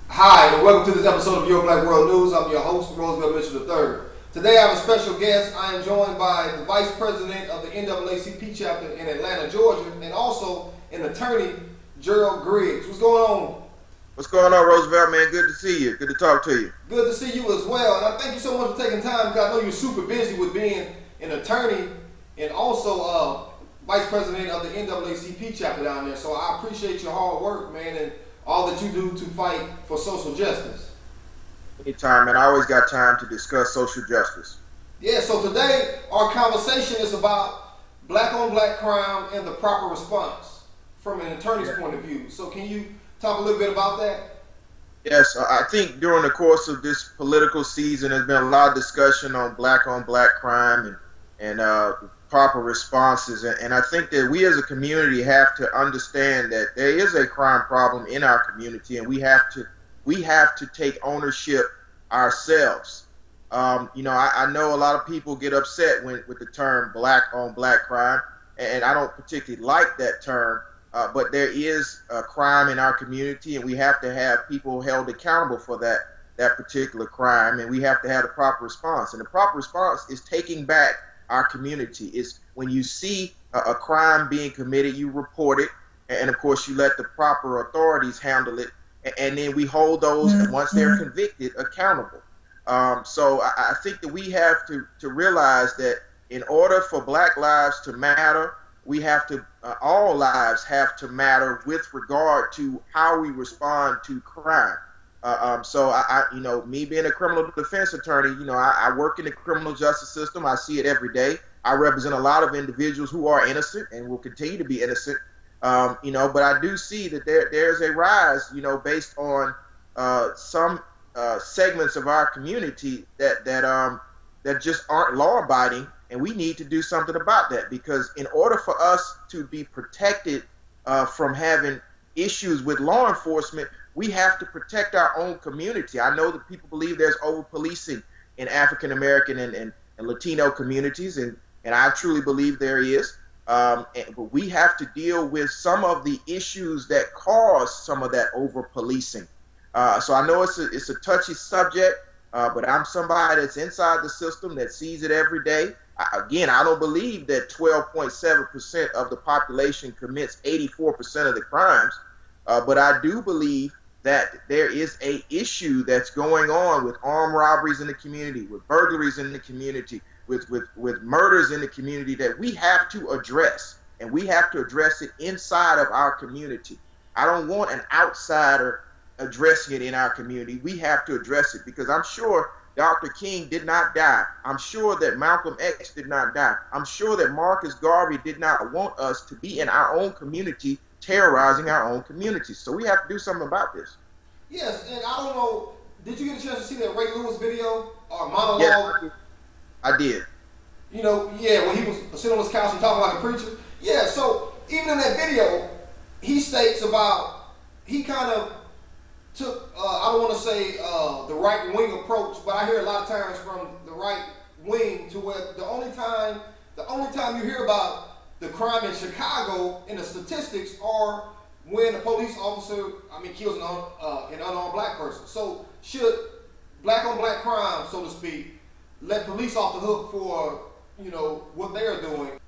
Hi, and welcome to this episode of Your Black World News. I'm your host, Roosevelt Mitchell III. Today I have a special guest. I am joined by the Vice President of the NAACP chapter in Atlanta, Georgia, and also an attorney, Gerald Griggs. What's going on? What's going on, Roosevelt, man? Good to see you. Good to talk to you. Good to see you as well. And I thank you so much for taking time because I know you're super busy with being an attorney and also Vice President of the NAACP chapter down there. So I appreciate your hard work, man, and all that you do to fight for social justice. Anytime, man. I always got time to discuss social justice. Yeah, so today our conversation is about black on black crime and the proper response from an attorney's point of view. So can you talk a little bit about that? Yes, I think during the course of this political season, there's been a lot of discussion on black crime and proper responses. And I think that we as a community have to understand that there is a crime problem in our community, and we have to take ownership ourselves. I know a lot of people get upset with the term black on black crime, and I don't particularly like that term. But there is a crime in our community, and we have to have people held accountable for that particular crime, and we have to have the proper response. And the proper response is taking back our community. Is when you see a crime being committed, you report it, and of course you let the proper authorities handle it, and then we hold those, and once they're convicted, accountable. So I think that we have to realize that in order for black lives to matter, we have to, all lives have to matter with regard to how we respond to crime. So me being a criminal defense attorney, I work in the criminal justice system. I see it every day. I represent a lot of individuals who are innocent and will continue to be innocent. But I do see that there's a rise, based on some segments of our community that just aren't law abiding. And we need to do something about that, because in order for us to be protected from having issues with law enforcement, we have to protect our own community. I know that people believe there's over-policing in African American and Latino communities, and I truly believe there is. But we have to deal with some of the issues that cause some of that over-policing. So I know it's a touchy subject, but I'm somebody that's inside the system that sees it every day. Again, I don't believe that 12.7% of the population commits 84% of the crimes, but I do believe that there is a issue that's going on with armed robberies in the community, with burglaries in the community, with murders in the community that we have to address, and we have to address it inside of our community. I don't want an outsider addressing it in our community. We have to address it, because I'm sure Dr. King did not die. I'm sure that Malcolm X did not die. I'm sure that Marcus Garvey did not want us to be in our own community, terrorizing our own community. So we have to do something about this. Yes, and I don't know, did you get a chance to see that Ray Lewis video or monologue? Yes, I did. When he was sitting on his couch and talking like a preacher. Yeah, so even in that video, he states about, he kind of took, I don't want to say the right wing approach, but I hear a lot of times from the right wing to where the only time you hear about the crime in Chicago in the statistics are when a police officer, kills an unarmed black person. So should black on black crime, so to speak, let police off the hook for, what they're doing?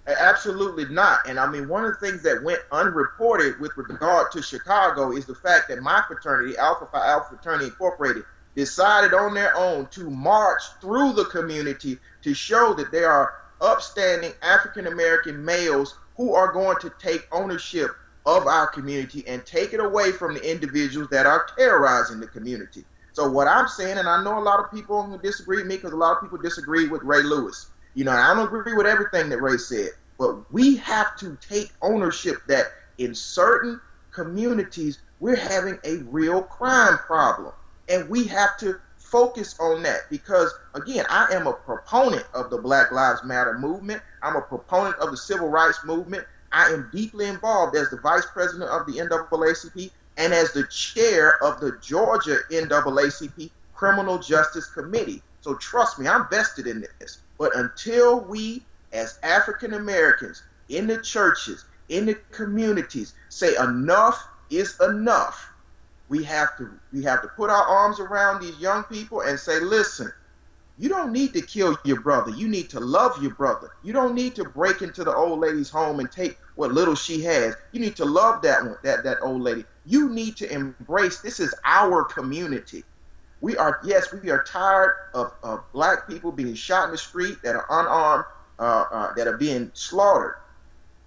Absolutely not. And one of the things that went unreported with regard to Chicago is the fact that my fraternity, Alpha Phi Alpha Fraternity Incorporated, decided on their own to march through the community to show that there are upstanding African American males who are going to take ownership of our community and take it away from the individuals that are terrorizing the community. So what I'm saying, and I know a lot of people will disagree with me, because a lot of people disagree with Ray Lewis. I don't agree with everything that Ray said, but we have to take ownership that in certain communities, we're having a real crime problem. And we have to focus on that, because, again, I am a proponent of the Black Lives Matter movement. I'm a proponent of the civil rights movement. I am deeply involved as the vice president of the NAACP and as the chair of the Georgia NAACP Criminal Justice Committee. So trust me, I'm vested in this. But until we, as African Americans, in the churches, in the communities, say enough is enough, we have to put our arms around these young people and say, listen, you don't need to kill your brother. You need to love your brother. You don't need to break into the old lady's home and take what little she has. You need to love that old lady. You need to embrace, this is our community. We are tired of black people being shot in the street that are unarmed, that are being slaughtered.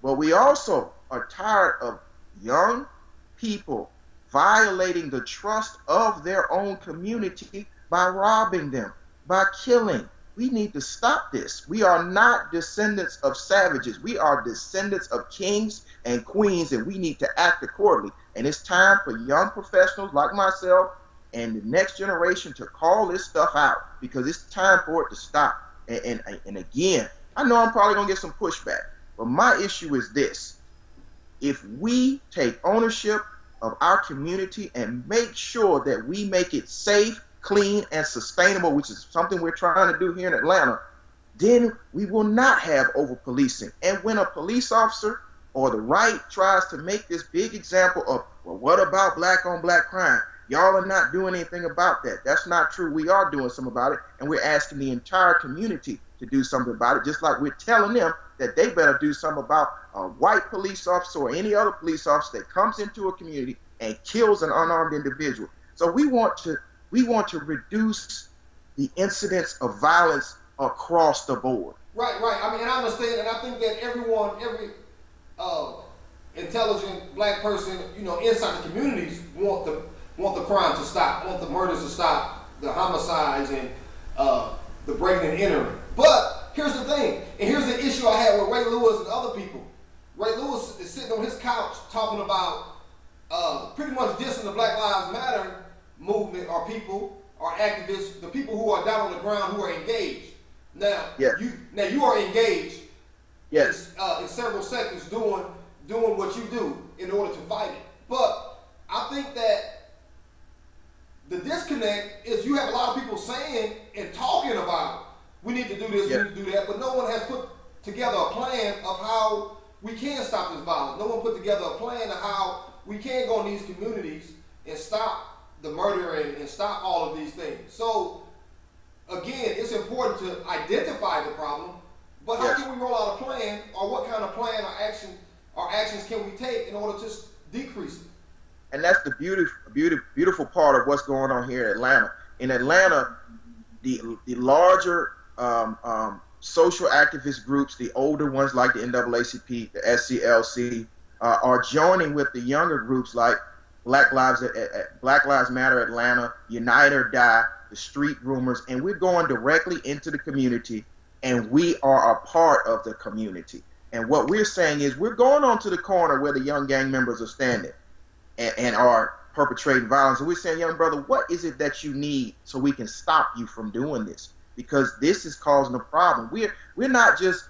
But we also are tired of young people violating the trust of their own community by robbing them, by killing. We need to stop this. We are not descendants of savages. We are descendants of kings and queens, and we need to act accordingly. And it's time for young professionals like myself and the next generation to call this stuff out, because it's time for it to stop. And again, I know I'm probably going to get some pushback, but my issue is this. If we take ownership of our community and make sure that we make it safe, clean, and sustainable, which is something we're trying to do here in Atlanta, then we will not have over-policing. And when a police officer or the right tries to make this big example of, well, what about black-on-black crime? Y'all are not doing anything about that. That's not true. We are doing something about it, and we're asking the entire community to do something about it, just like we're telling them that they better do something about a white police officer or any other police officer that comes into a community and kills an unarmed individual. So we want to reduce the incidents of violence across the board. Right. I mean, I understand, and I think that every intelligent black person, inside the communities want the crime to stop, want the murders to stop, the homicides and the breaking and entering. But here's the thing, and here's the issue I had with Ray Lewis and other people. Ray Lewis is sitting on his couch talking about pretty much dissing the Black Lives Matter movement, or people, or activists, the people who are down on the ground who are engaged. Now, yes. you are engaged, yes, in several sectors doing what you do in order to fight it. But I think that the disconnect is you have a lot of people saying and talking about we need to do this, we need to do that, but no one has put together a plan of how we can stop this violence. No one put together a plan of how we can go in these communities and stop the murder and stop all of these things. So again, it's important to identify the problem, but how can we roll out a plan, or what kind of plan or actions can we take in order to decrease it? And that's the beautiful part of what's going on here in Atlanta. In Atlanta, the larger social activist groups, the older ones like the NAACP, the SCLC, are joining with the younger groups like Black Lives Matter Atlanta, Unite or Die, the Street Rumors, and we're going directly into the community, and we are a part of the community. And what we're saying is we're going onto the corner where the young gang members are standing and are perpetrating violence. And we're saying, young brother, what is it that you need so we can stop you from doing this? Because this is causing a problem. We're not just,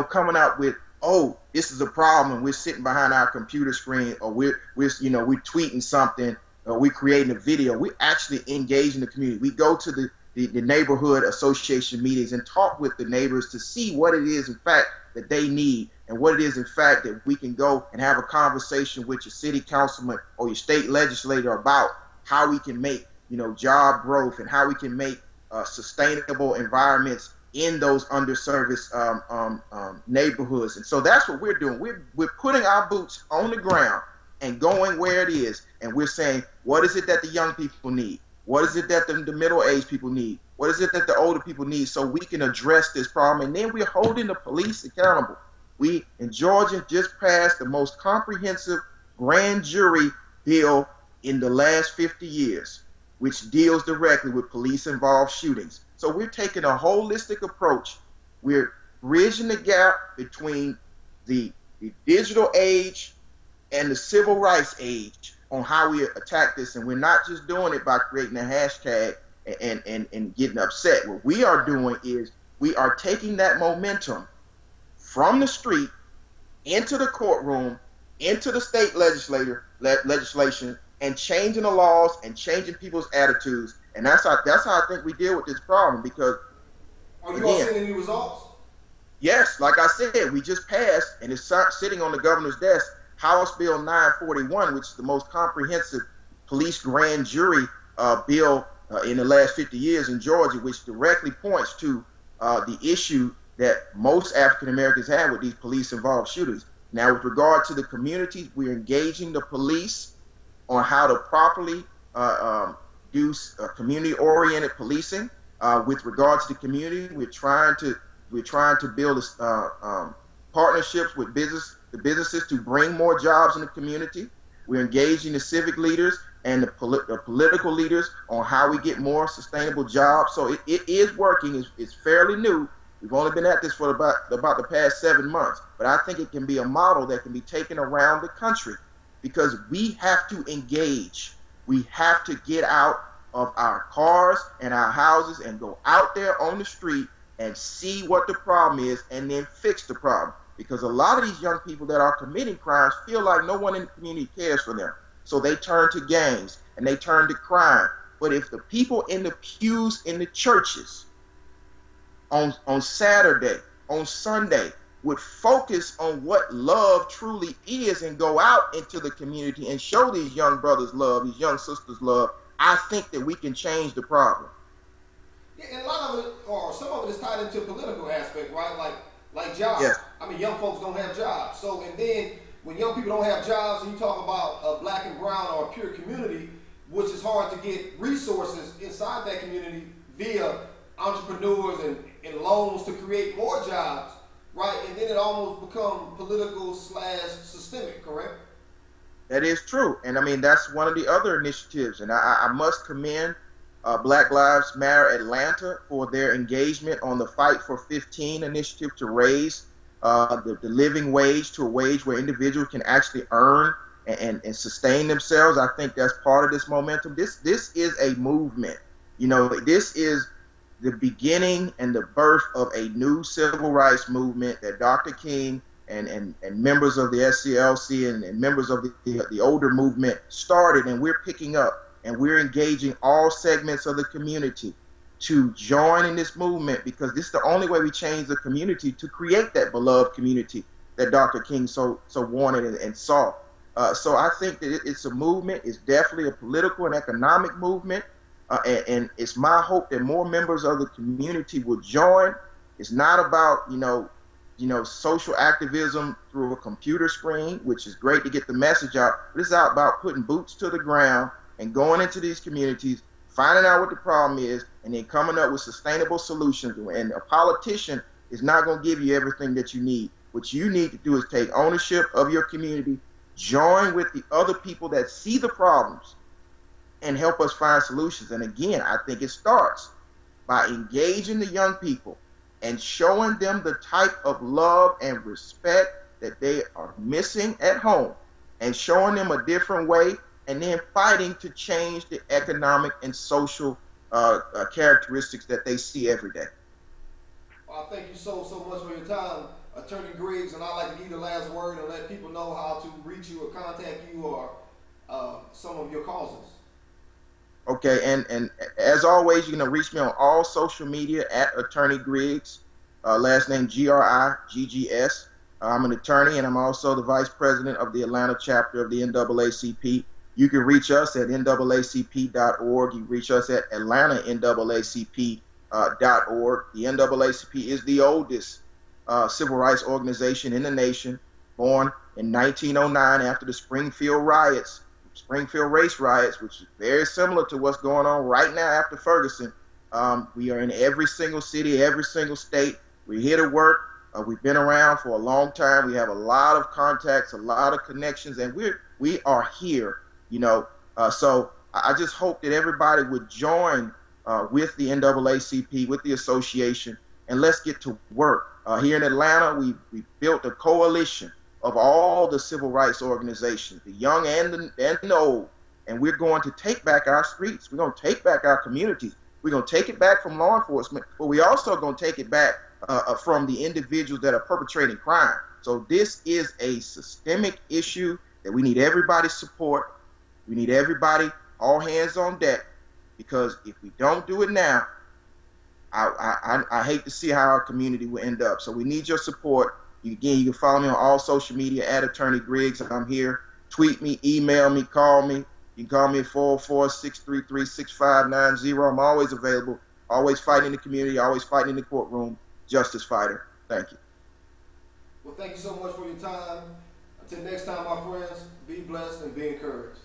coming out with, oh, this is a problem, and we're sitting behind our computer screen, or we're tweeting something, or we're creating a video. We're actually engaging the community. We go to the neighborhood association meetings and talk with the neighbors to see what it is, in fact, that they need, and what it is, in fact, that we can go and have a conversation with your city councilman or your state legislator about how we can make, job growth and how we can make sustainable environments in those underserviced neighborhoods. And so that's what we're doing. We're putting our boots on the ground and going where it is, and we're saying, what is it that the young people need? What is it that the middle-aged people need? What is it that the older people need, so we can address this problem? And then we're holding the police accountable. We, in Georgia, just passed the most comprehensive grand jury bill in the last 50 years, which deals directly with police-involved shootings. So we're taking a holistic approach. We're bridging the gap between the digital age and the civil rights age on how we attack this. And we're not just doing it by creating a hashtag and getting upset. What we are doing is we are taking that momentum from the street into the courtroom, into the state legislation, and changing the laws and changing people's attitudes. And that's how I think we deal with this problem. Because are you all seeing any results? Yes, like I said, we just passed, and it's sitting on the governor's desk, House Bill 941, which is the most comprehensive police grand jury bill in the last 50 years in Georgia, which directly points to the issue that most African Americans have with these police-involved shootings. Now, with regard to the communities, we're engaging the police on how to properly do community-oriented policing. With regard to the community, we're trying to build partnerships with the businesses to bring more jobs in the community. We're engaging the civic leaders and the political leaders on how we get more sustainable jobs. So it is working. It's fairly new. We've only been at this for about the past 7 months, but I think it can be a model that can be taken around the country, because we have to engage. We have to get out of our cars and our houses and go out there on the street and see what the problem is and then fix the problem. Because a lot of these young people that are committing crimes feel like no one in the community cares for them. So they turn to gangs and they turn to crime. But if the people in the pews in the churches on Saturday, on Sunday, would focus on what love truly is and go out into the community and show these young brothers love, these young sisters love, I think that we can change the problem. Yeah, and a lot of it, or some of it, is tied into political aspect, right? Like jobs. Yes. I mean, young folks don't have jobs. So, and then when young people don't have jobs, and you talk about a black and brown or a pure community, which is hard to get resources inside that community via entrepreneurs and loans to create more jobs, right? And then it almost becomes political/systemic, correct? That is true. And I mean, that's one of the other initiatives. And I must commend Black Lives Matter Atlanta for their engagement on the Fight for 15 initiative to raise the living wage to a wage where individuals can actually earn and sustain themselves. I think that's part of this momentum. This is a movement. You know, this is the beginning and the birth of a new civil rights movement that Dr. King and members of the SCLC and members of the older movement started, and we're picking up and we're engaging all segments of the community to join in this movement, because this is the only way we change the community to create that beloved community that Dr. King so wanted and saw. So I think that it's a movement. It's definitely a political and economic movement. And it's my hope that more members of the community will join. It's not about, social activism through a computer screen, which is great to get the message out, but it's about putting boots to the ground and going into these communities, finding out what the problem is, and then coming up with sustainable solutions. And a politician is not going to give you everything that you need. What you need to do is take ownership of your community, join with the other people that see the problems, and help us find solutions. And again, I think it starts by engaging the young people and showing them the type of love and respect that they are missing at home, and showing them a different way, and then fighting to change the economic and social characteristics that they see every day. Well, I thank you so much for your time, Attorney Griggs, and I'd like to give you the last word and let people know how to reach you or contact you or some of your causes. Okay, and as always, you can reach me on all social media at Attorney Griggs, last name Griggs. I'm an attorney, and I'm also the vice president of the Atlanta chapter of the NAACP. You can reach us at NAACP.org. You can reach us at AtlantaNAACP.org. The NAACP is the oldest civil rights organization in the nation, born in 1909 after the Springfield race riots, which is very similar to what's going on right now after Ferguson. We are in every single city, every single state. We're here to work. We've been around for a long time. We have a lot of contacts, a lot of connections, and we are here. So I just hope that everybody would join with the NAACP, with the association, and let's get to work. Here in Atlanta, we built a coalition of all the civil rights organizations, the young and the old, and we're going to take back our streets. We're going to take back our communities. We're going to take it back from law enforcement, but we're also going to take it back from the individuals that are perpetrating crime. So this is a systemic issue that we need everybody's support. We need everybody, all hands on deck, because if we don't do it now, I hate to see how our community will end up. So we need your support. You can follow me on all social media at Attorney Griggs. I'm here. Tweet me, email me, call me. You can call me at 404-633-6590. I'm always available, always fighting in the community, always fighting in the courtroom. Justice fighter. Thank you. Well, thank you so much for your time. Until next time, my friends, be blessed and be encouraged.